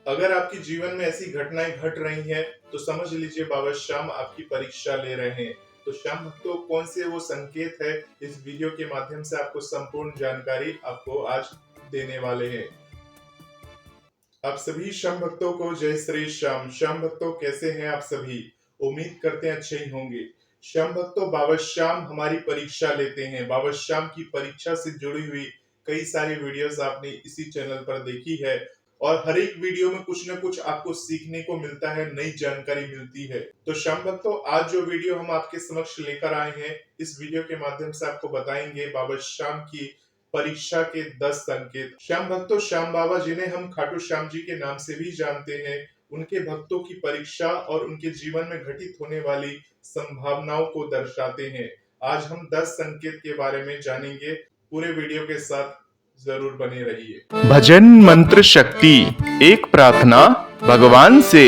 अगर आपके जीवन में ऐसी घटनाएं घट रही हैं, तो समझ लीजिए बाबा श्याम आपकी परीक्षा ले रहे हैं। तो श्याम भक्तों, कौन से वो संकेत है, इस वीडियो के माध्यम से आपको संपूर्ण जानकारी आपको आज देने वाले हैं। आप सभी श्याम भक्तों को जय श्री श्याम। श्याम भक्तों, कैसे हैं आप सभी? उम्मीद करते हैं अच्छे ही होंगे। श्याम भक्तों, बाबा श्याम हमारी परीक्षा लेते हैं। बाबा श्याम की परीक्षा से जुड़ी हुई कई सारी वीडियोस आपने इसी चैनल पर देखी है और हर एक वीडियो में कुछ न कुछ आपको सीखने को मिलता है, नई जानकारी मिलती है। तो श्याम भक्तों, आज जो वीडियो हम आपके समक्ष लेकर आए हैं, इस वीडियो के माध्यम से आपको बताएंगे बाबा श्याम की परीक्षा के 10 संकेत। श्याम भक्तों, श्याम बाबा जिन्हें हम खाटू श्याम जी के नाम से भी जानते हैं, उनके भक्तों की परीक्षा और उनके जीवन में घटित होने वाली संभावनाओं को दर्शाते हैं। आज हम 10 संकेत के बारे में जानेंगे। पूरे वीडियो के साथ जरूर बने रहिए। भजन मंत्र शक्ति, एक प्रार्थना भगवान से।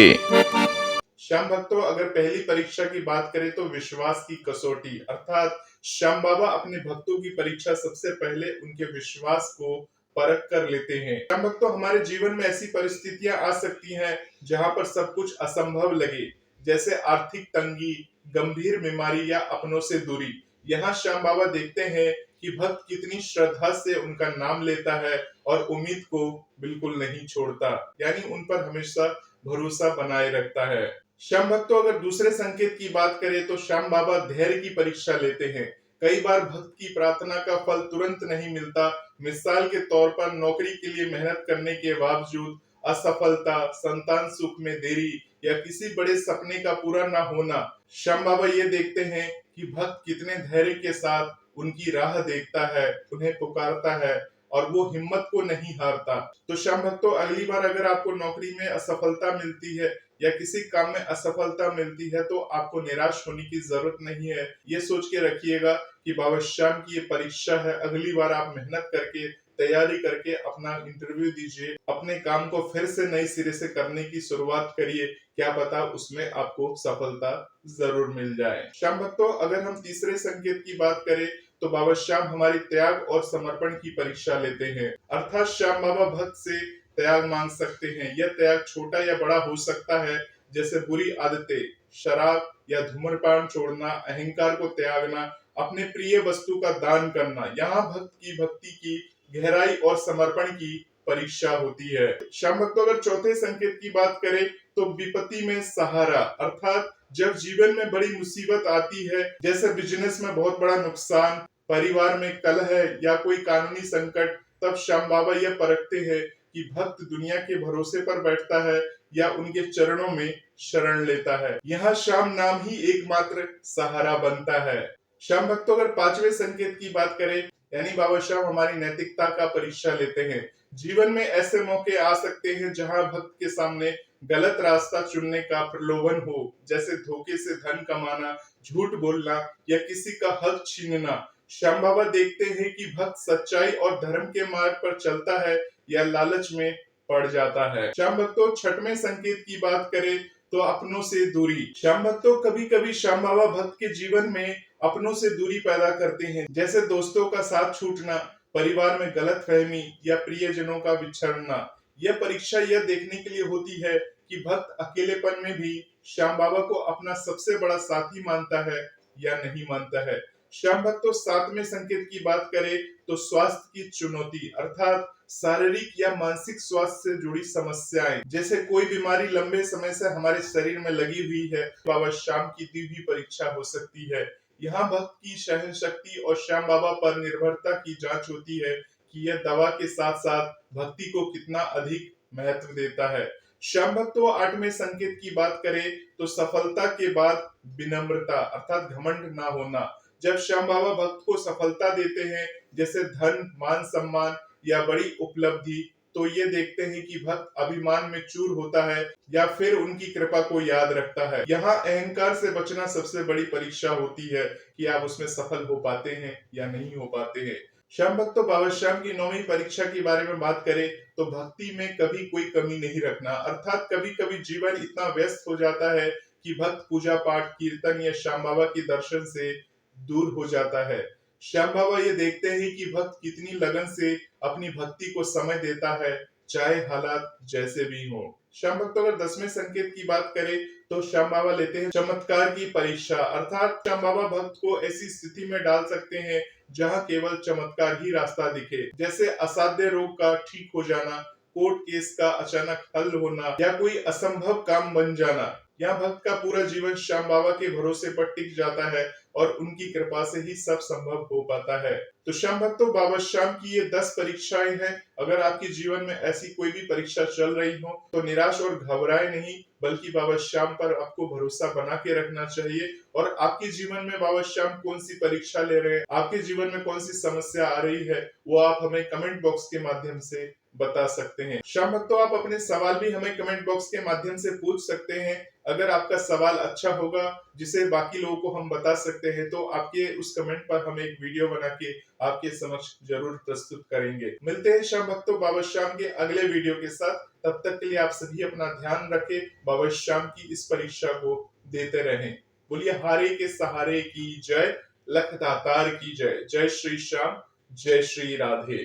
श्याम भक्तों, अगर पहली परीक्षा की बात करें तो विश्वास की कसौटी, अर्थात श्याम बाबा अपने भक्तों की परीक्षा सबसे पहले उनके विश्वास को परख कर लेते हैं। श्याम भक्तों, हमारे जीवन में ऐसी परिस्थितियां आ सकती हैं जहां पर सब कुछ असंभव लगे, जैसे आर्थिक तंगी, गंभीर बीमारी या अपनों से दूरी। यहाँ श्याम बाबा देखते हैं कि भक्त कितनी श्रद्धा से उनका नाम लेता है और उम्मीद को बिल्कुल नहीं छोड़ता, यानी उन पर हमेशा भरोसा बनाए रखता है। श्याम भक्तों, अगर दूसरे संकेत की बात करें तो श्याम बाबा धैर्य की परीक्षा लेते हैं। कई बार भक्त की प्रार्थना का फल तुरंत नहीं मिलता। मिसाल के तौर पर नौकरी के लिए मेहनत करने के बावजूद असफलता, संतान सुख में देरी या किसी बड़े सपने का पूरा न होना। श्याम बाबा ये देखते हैं कि भक्त कितने धैर्य के साथ उनकी राह देखता है, उन्हें पुकारता है और वो हिम्मत को नहीं हारता। तो श्याम भक्तों, अगली बार अगर आपको नौकरी में असफलता मिलती है या किसी काम में असफलता मिलती है तो आपको निराश होने की जरूरत नहीं है। ये सोच के रखिएगा कि बाबा श्याम की ये परीक्षा है। अगली बार आप मेहनत करके, तैयारी करके अपना इंटरव्यू दीजिए, अपने काम को फिर से नए सिरे से करने की शुरुआत करिए। क्या पता उसमें आपको सफलता जरूर मिल जाए। श्याम भक्तों, अगर हम तीसरे संकेत की बात करें तो बाबा श्याम हमारी त्याग और समर्पण की परीक्षा लेते हैं। अर्थात श्याम बाबा भक्त से त्याग मांग सकते हैं। यह त्याग छोटा या बड़ा हो सकता है, जैसे बुरी आदतें, शराब या धूम्रपान छोड़ना, अहंकार को त्यागना, अपने प्रिय वस्तु का दान करना। यहाँ भक्त की भक्ति की गहराई और समर्पण की परीक्षा होती है। श्याम भक्तों, अगर चौथे संकेत की बात करें तो विपत्ति में सहारा, अर्थात जब जीवन में बड़ी मुसीबत आती है, जैसे बिजनेस में बहुत बड़ा नुकसान, परिवार में कलह या कोई कानूनी संकट, तब श्याम बाबा यह परखते हैं कि भक्त दुनिया के भरोसे पर बैठता है या उनके चरणों में शरण लेता है। यहाँ श्याम नाम ही एकमात्र सहारा बनता है। श्याम भक्तों, अगर पांचवें संकेत की बात करें, यानी बाबा श्याम हमारी नैतिकता का परीक्षा लेते हैं। जीवन में ऐसे मौके आ सकते हैं जहां भक्त के सामने गलत रास्ता चुनने का प्रलोभन हो, जैसे धोखे से धन कमाना, झूठ बोलना या किसी का हक छीनना। श्याम बाबा देखते हैं कि भक्त सच्चाई और धर्म के मार्ग पर चलता है या लालच में पड़ जाता है। श्याम भक्तों, छठवें संकेत की बात करें तो अपनों से दूरी। श्याम भक्तों, कभी कभी श्याम बाबा भक्त के जीवन में अपनों से दूरी पैदा करते हैं, जैसे दोस्तों का साथ छूटना, परिवार में गलतफहमी या प्रियजनों का बिछड़ना। यह परीक्षा यह देखने के लिए होती है कि भक्त अकेलेपन में भी श्याम बाबा को अपना सबसे बड़ा साथी मानता है या नहीं मानता है। श्याम भक्तों, सातवें संकेत की बात करें तो स्वास्थ्य की चुनौती, अर्थात शारीरिक या मानसिक स्वास्थ्य से जुड़ी समस्याएं, जैसे कोई बीमारी लंबे समय से हमारे शरीर में लगी हुई है, बाबा श्याम की दी हुई परीक्षा हो सकती है। यहाँ भक्त की सहन शक्ति और श्याम बाबा पर निर्भरता की जांच होती है कि यह दवा के साथ साथ भक्ति को कितना अधिक महत्व देता है। श्याम भक्तों, आठवें संकेत की बात करें तो सफलता के बाद विनम्रता, अर्थात घमंड ना होना। जब श्याम बाबा भक्त को सफलता देते हैं, जैसे धन, मान सम्मान या बड़ी उपलब्धि, तो ये देखते हैं कि भक्त अभिमान में चूर होता है या फिर उनकी कृपा को याद रखता है। यहाँ अहंकार से बचना सबसे बड़ी परीक्षा होती है कि आप उसमें सफल हो पाते हैं या नहीं हो पाते हैं। श्याम भक्तों, बाबा श्याम की 9वीं परीक्षा के बारे में बात करें तो भक्ति में कभी कोई कमी नहीं रखना, अर्थात कभी कभी जीवन इतना व्यस्त हो जाता है कि भक्त पूजा पाठ, कीर्तन या श्याम बाबा के दर्शन से दूर हो जाता है। श्याम बाबा ये देखते हैं कि भक्त कितनी लगन से अपनी भक्ति को समय देता है, चाहे हालात जैसे भी हो। श्याम भक्तों अगर 10वें संकेत की बात करें तो श्याम बाबा लेते हैं चमत्कार की परीक्षा, अर्थात श्याम बाबा भक्त को ऐसी स्थिति में डाल सकते हैं जहां केवल चमत्कार ही रास्ता दिखे, जैसे असाध्य रोग का ठीक हो जाना, कोर्ट केस का अचानक हल होना या कोई असंभव काम बन जाना। यहाँ भक्त का पूरा जीवन श्याम बाबा के भरोसे पर टिक जाता है और उनकी कृपा से ही सब संभव हो पाता है। तो श्याम भक्तों, बाबा श्याम की ये 10 परीक्षाएं हैं। अगर आपके जीवन में ऐसी कोई भी परीक्षा चल रही हो तो निराश और घबराए नहीं, बल्कि बाबा श्याम पर आपको भरोसा बना के रखना चाहिए। और आपके जीवन में बाबा श्याम कौन सी परीक्षा ले रहे हैं, आपके जीवन में कौन सी समस्या आ रही है, वो आप हमें कमेंट बॉक्स के माध्यम से बता सकते हैं। श्याम भक्तों, आप अपने सवाल भी हमें कमेंट बॉक्स के माध्यम से पूछ सकते हैं। अगर आपका सवाल अच्छा होगा जिसे बाकी लोगों को हम बता सकते हैं तो आपके उस कमेंट पर हम एक वीडियो बना के आपके समक्ष जरूर प्रस्तुत करेंगे। मिलते हैं श्याम भक्तों बाबा श्याम के अगले वीडियो के साथ। तब तक के लिए आप सभी अपना ध्यान रखें, बाबा श्याम की इस परीक्षा को देते रहें। बोलिए हारे के सहारे की जय, लख दातार की जय। जय श्री श्याम, जय श्री राधे।